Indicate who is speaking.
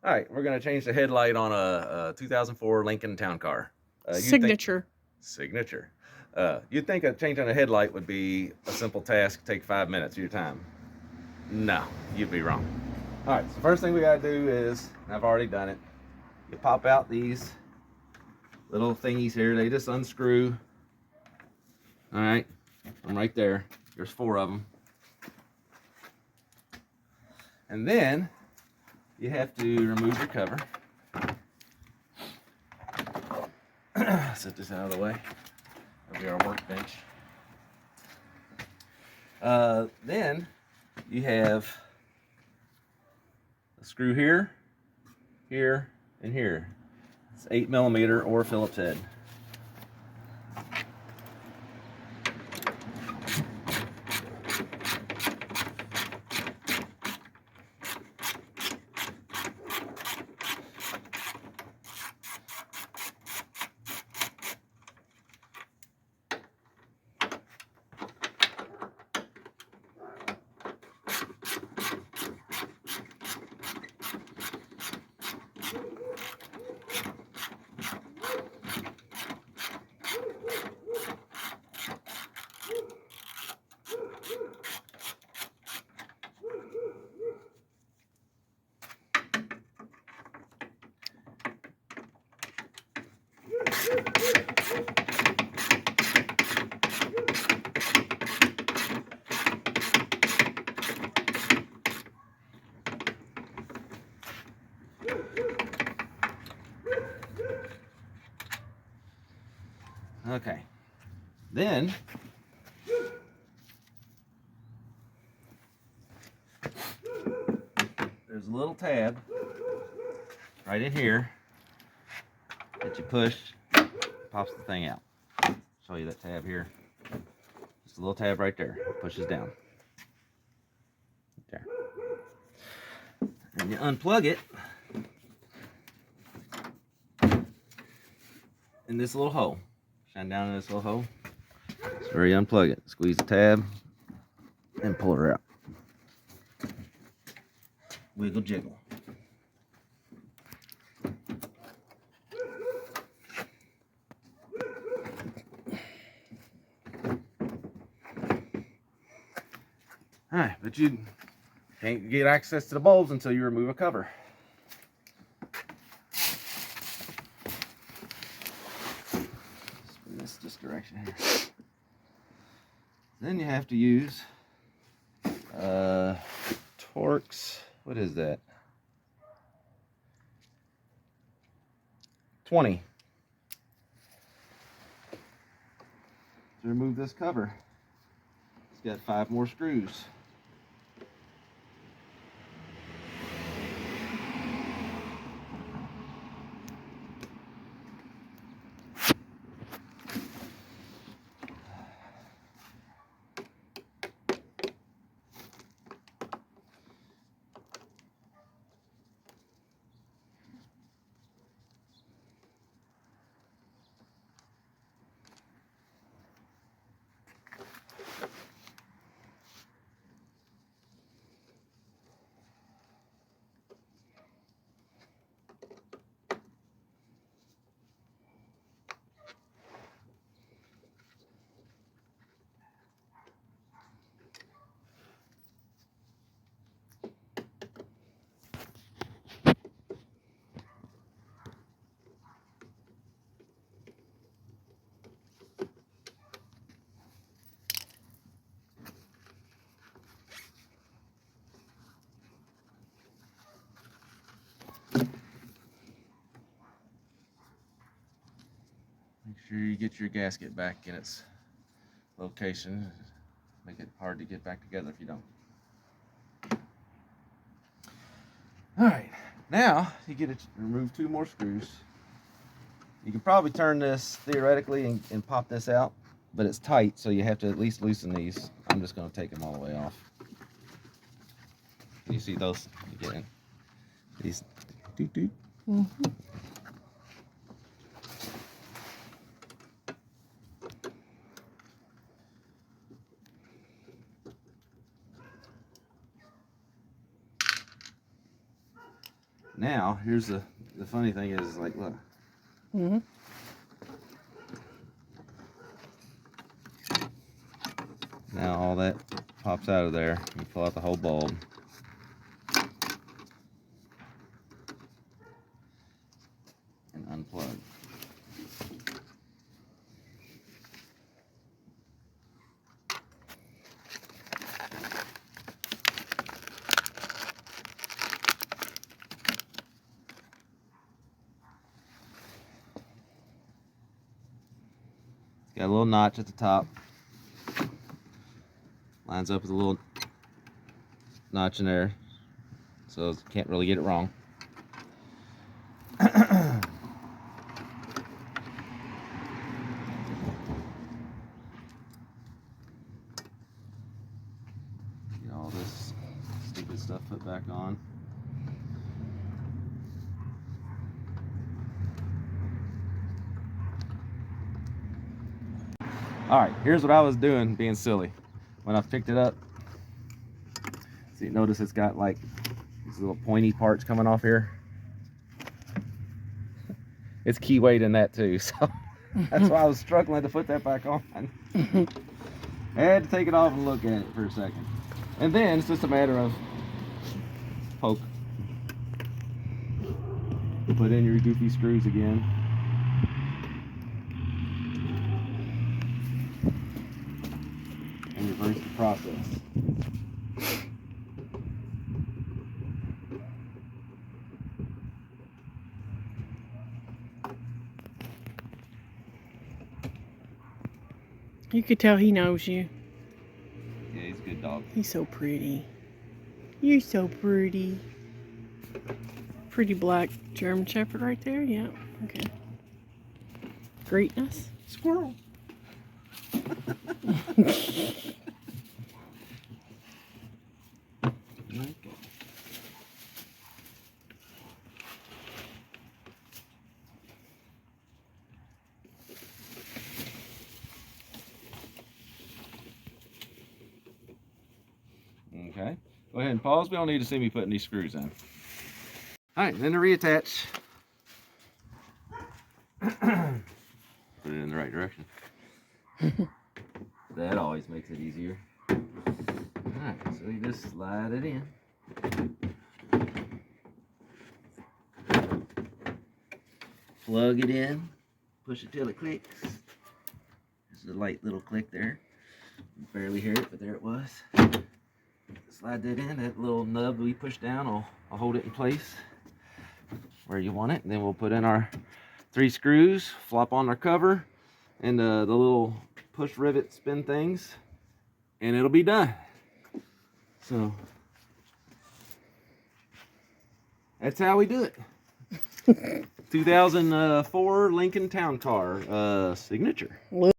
Speaker 1: All right, we're going to change the headlight on a 2004 Lincoln Town Car.
Speaker 2: Signature.
Speaker 1: Signature. You'd think changing a headlight would be a simple task, take 5 minutes of your time. No, you'd be wrong. All right, so first thing we got to do is, and I've already done it, you pop out these little thingies here. They just unscrew. All right, I'm right there. There's 4 of them. And then you have to remove your cover. Set this out of the way. That'll be our workbench. Then you have a screw here, here, and here. It's 8mm or Phillips head. Okay, then there's a little tab right in here that you push, pops the thing out. Show you that tab here. Just a little tab right there. It pushes down. There. And you unplug it in this little hole. Shine down in this little hole. It's where you unplug it. Squeeze the tab and pull her out. Wiggle jiggle. Alright, but you can't get access to the bulbs until you remove a cover. Spin this direction here. Then you have to use torx. What is that? 20. To remove this cover. It's got 5 more screws. Make sure you get your gasket back in its location. Make it hard to get back together if you don't. Alright, now you get to remove 2 more screws. You can probably turn this theoretically and pop this out, but it's tight, so you have to at least loosen these. I'm just going to take them all the way off. You see those? You get in. These. Doot, doot.
Speaker 2: Mm-hmm.
Speaker 1: now, here's the funny thing is like, look.
Speaker 2: Mm-hmm.
Speaker 1: Now all that pops out of there. You pull out the whole bulb. And unplug. It's got a little notch at the top. Lines up with a little notch in there, so can't really get it wrong. Get all this stupid stuff put back on. Alright, here's what I was doing, being silly. When I picked it up, see, notice it's got like these little pointy parts coming off here. It's key weight in that too, so that's why I was struggling to put that back on. I had to take it off and look at it for a second. And then it's just a matter of poke. Put in your goofy screws again. And reverse the process.
Speaker 2: You could tell he knows you.
Speaker 1: Yeah, he's a good dog.
Speaker 2: He's so pretty. You're so pretty. Pretty black German Shepherd right there. Yeah. Okay. Greatness.
Speaker 1: Squirrel. Okay, go ahead and pause. We don't need to see me putting these screws in. All right, then to reattach. Put it in the right direction. That always makes it easier. All right, so you just slide it in. Plug it in. Push it till it clicks. There's a light little click there. You barely hear it, but there it was. Slide that in. That little nub we push down will hold it in place where you want it. And then we'll put in our 3 screws, flop on our cover, and the little push rivet spin things, and it'll be done. So that's how we do it. 2004 Lincoln Town Car signature.